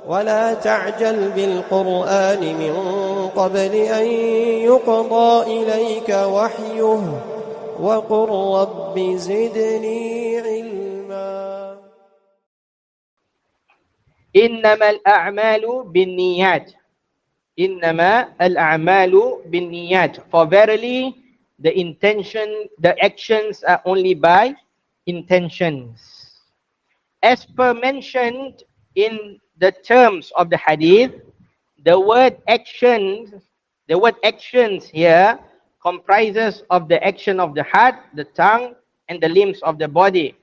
ولا تعجل بالقرآن من قبل أن يقضى إليك وحيه وقل رب زدني علما. إنما الأعمال بالنيات. إنما الأعمال بالنيات. For verily, the actions are only by intentions. As per mentioned in the terms of the hadith, the word actions here comprises of the action of the heart, the tongue, and the limbs of the body.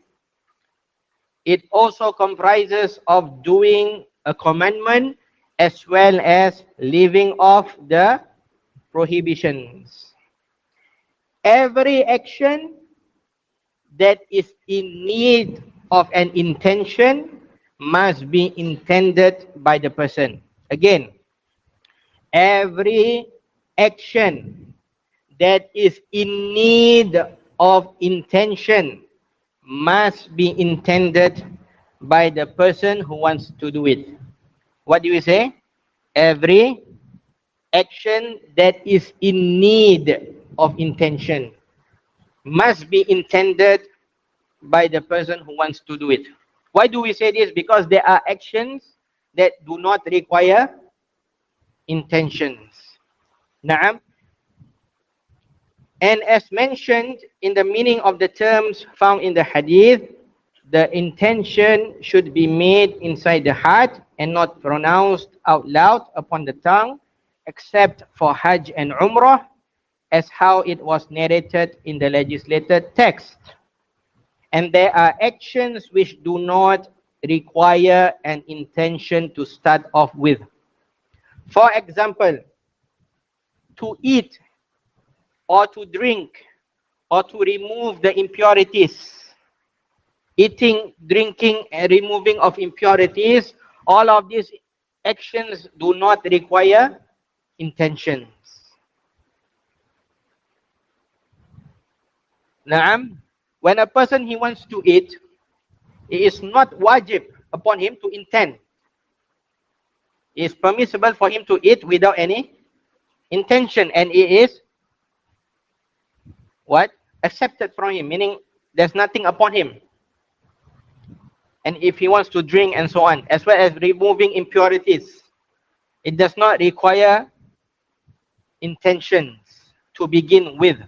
It also comprises of doing a commandment as well as leaving off the prohibitions. Every action that is in need of an intention must be intended by the person. Again, every action that is in need of intention must be intended by the person who wants to do it. What do we say? Every action that is in need of intention must be intended by the person who wants to do it. Why do we say this? Because there are actions that do not require intentions. Na'am. And as mentioned in the meaning of the terms found in the hadith, the intention should be made inside the heart and not pronounced out loud upon the tongue, except for Hajj and Umrah, as how it was narrated in the legislated text. And there are actions which do not require an intention to start off with. For example, to eat or to drink or to remove the impurities. Eating, drinking, and removing of impurities, all of these actions do not require intentions. Naam. When a person he wants to eat, it is not wajib upon him to intend. It is permissible for him to eat without any intention, and it is what? Accepted from him, meaning there's nothing upon him. And if he wants to drink and so on, as well as removing impurities, it does not require intentions to begin with.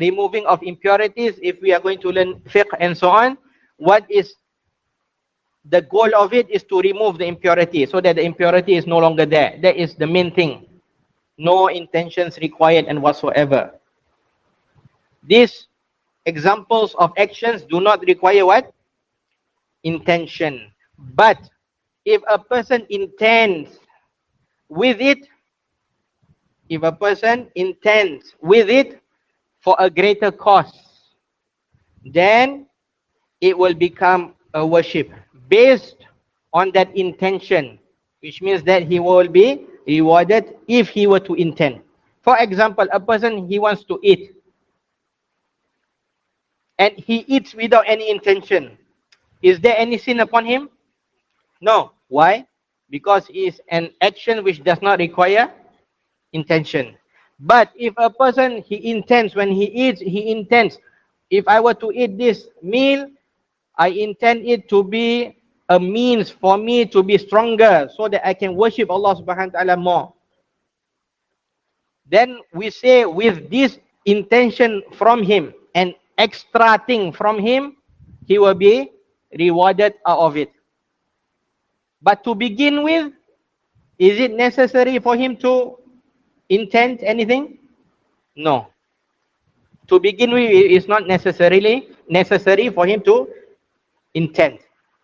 Removing of impurities, if we are going to learn fiqh and so on, what is the goal of it is to remove the impurity so that the impurity is no longer there. That is the main thing. No intentions required and whatsoever. These examples of actions do not require what? Intention. But if a person intends with it, for a greater cause, then it will become a worship based on that intention, which means that he will be rewarded if he were to intend. For example, a person he wants to eat and he eats without any intention. Is there any sin upon him? No. Why? Because it is an action which does not require intention. But if a person he intends, when he eats, he intends, if I were to eat this meal, I intend it to be a means for me to be stronger so that I can worship Allah subhanahu wa ta'ala more. Then we say with this intention from him and extra thing from him, he will be rewarded out of it. But to begin with, is it necessary for him to intend anything? No. To begin with, it is not necessarily necessary for him to intend.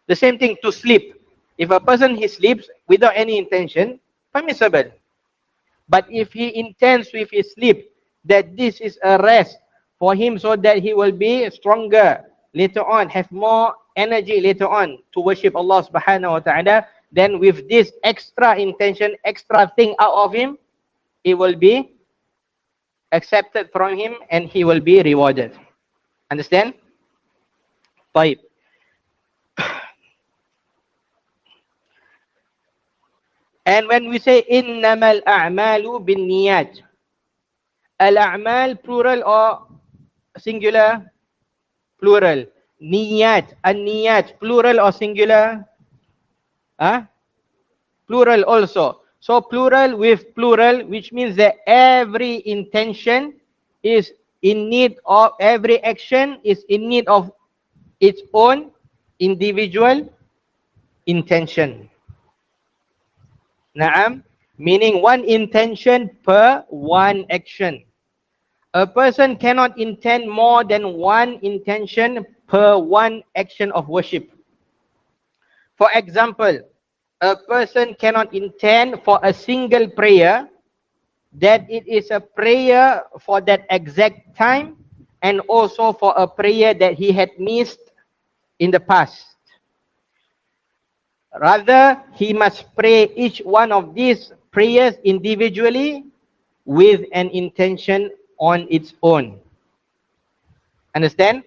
The same thing to sleep. If a person he sleeps without any intention, permissible. But if he intends with his sleep that this is a rest for him so that he will be stronger later on, have more energy later on to worship Allah subhanahu wa ta'ala, then with this extra intention, extra thing out of him, it will be accepted from him and he will be rewarded. Understand? طيب. And when we say innamal a'malu bin niyat, al-a'mal plural or singular? Plural. Niyat, an-niyat, plural or singular? Plural also. So plural with plural, which means that every intention is in need of, every action is in need of its own individual intention. Naam, meaning one intention per one action. A person cannot intend more than one intention per one action of worship. For example, a person cannot intend for a single prayer that it is a prayer for that exact time and also for a prayer that he had missed in the past. Rather, he must pray each one of these prayers individually with an intention on its own. Understand?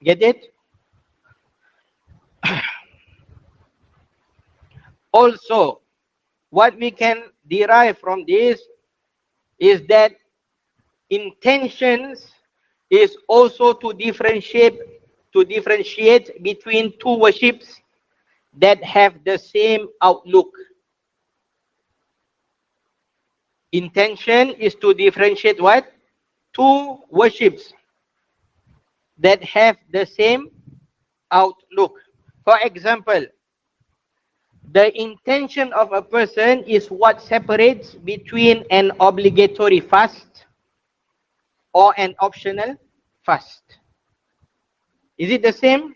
Get it? Also, what we can derive from this is that intentions is also to differentiate between two worships that have the same outlook. Intention is to differentiate what? Two worships that have the same outlook. For example, the intention of a person is what separates between an obligatory fast or an optional fast. Is it the same?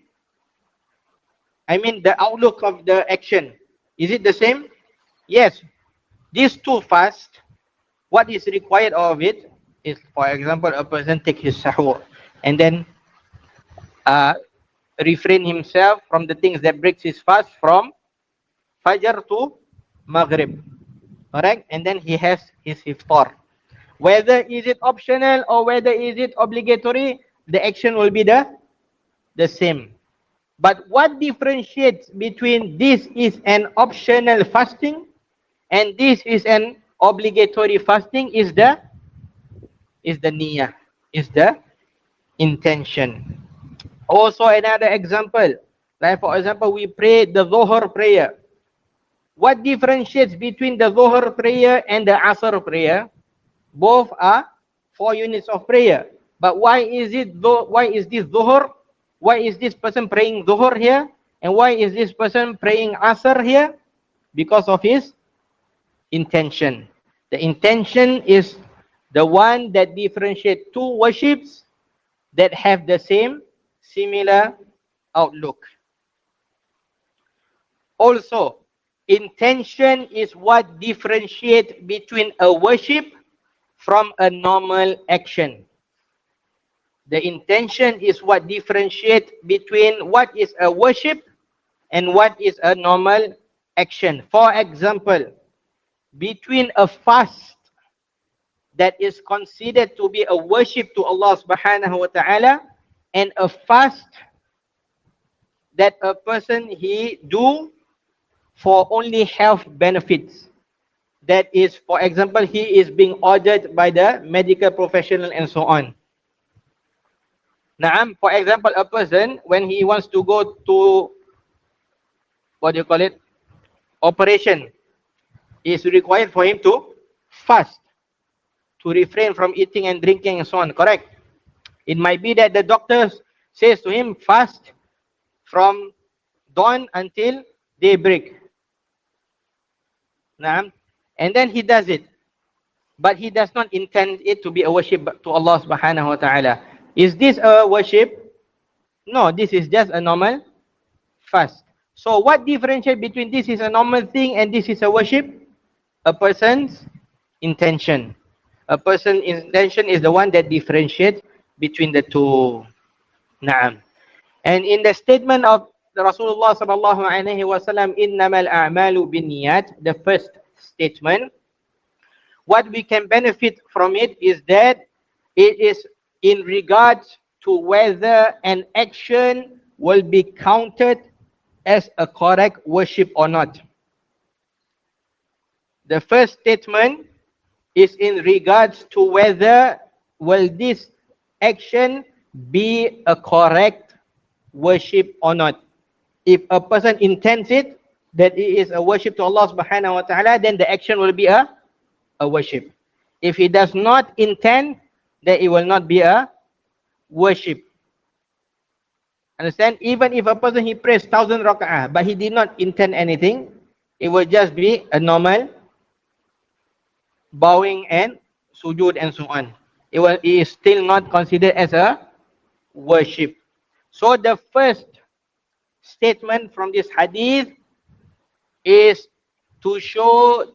I mean, the outlook of the action. Is it the same? Yes. These two fasts, what is required of it is, for example, a person take his sahur and then refrain himself from the things that breaks his fast from Fajr to Maghrib. Alright? And then he has his iftar. Whether is it optional or whether is it obligatory, the action will be the same. But what differentiates between this is an optional fasting and this is an obligatory fasting is the niyyah, is the intention. Also another example, like for example, we pray the Dhuhr prayer. What differentiates between the Dhuhr prayer and the Asr prayer? Both are 4 units of prayer. But why is this Dhuhr? Why is this person praying Dhuhr here? And why is this person praying Asr here? Because of his intention. The intention is the one that differentiates two worships that have the same similar outlook. Also, intention is what differentiates between a worship from a normal action. The intention is what differentiates between what is a worship and what is a normal action. For example, between a fast that is considered to be a worship to Allah subhanahu wa ta'ala and a fast that a person he do for only health benefits. That is, for example, he is being ordered by the medical professional and so on. Naam, for example, a person when he wants to go to, what do you call it, operation, is required for him to fast, to refrain from eating and drinking and so on, correct? It might be that the doctor says to him, fast from dawn until daybreak. Naam. And then he does it. But he does not intend it to be a worship to Allah subhanahu wa ta'ala. Is this a worship? No, this is just a normal fast. So what differentiates between this is a normal thing and this is a worship? A person's intention. A person's intention is the one that differentiates between the two. Naam. And in the statement of the Rasulullah sallallahu alaihi wasallam, innamal a'malu binniyat, the first statement, what we can benefit from it is that it is in regards to whether an action will be counted as a correct worship or not. The first statement is in regards to whether will this action be a correct worship or not. If a person intends it, that it is a worship to Allah subhanahu wa ta'ala, then the action will be a worship. If he does not intend, then it will not be a worship. Understand? Even if a person he prays 1,000 raka'ah, but he did not intend anything, it will just be a normal bowing and sujood and so on. It is still not considered as a worship. So the first statement from this hadith is to show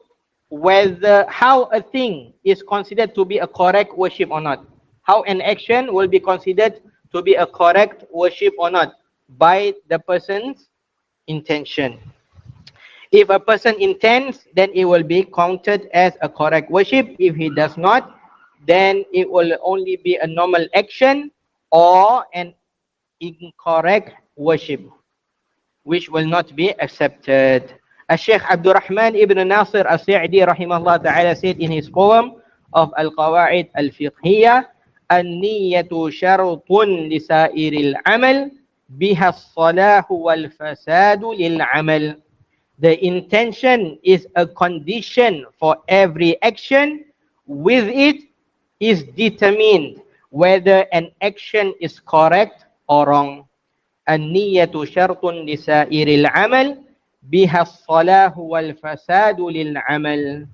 whether how a thing is considered to be a correct worship or not. How an action will be considered to be a correct worship or not by the person's intention. If a person intends, then it will be counted as a correct worship. If he does not, then it will only be a normal action or an incorrect worship, which will not be accepted. Shaykh Abdul Rahman ibn Nasir al-Sa'di rahimahullah ta'ala said in his poem of Al-Fawaaid al-Fiqhiyya, An-Niyyatu shartun li sa'iril amal biha as-salahu wal-fasadu lil-amal. The intention is a condition for every action. With it is determined whether an action is correct or wrong. An-niyyatu shartun li sa'iril amal biha as-salahu wal fasadu lil amal.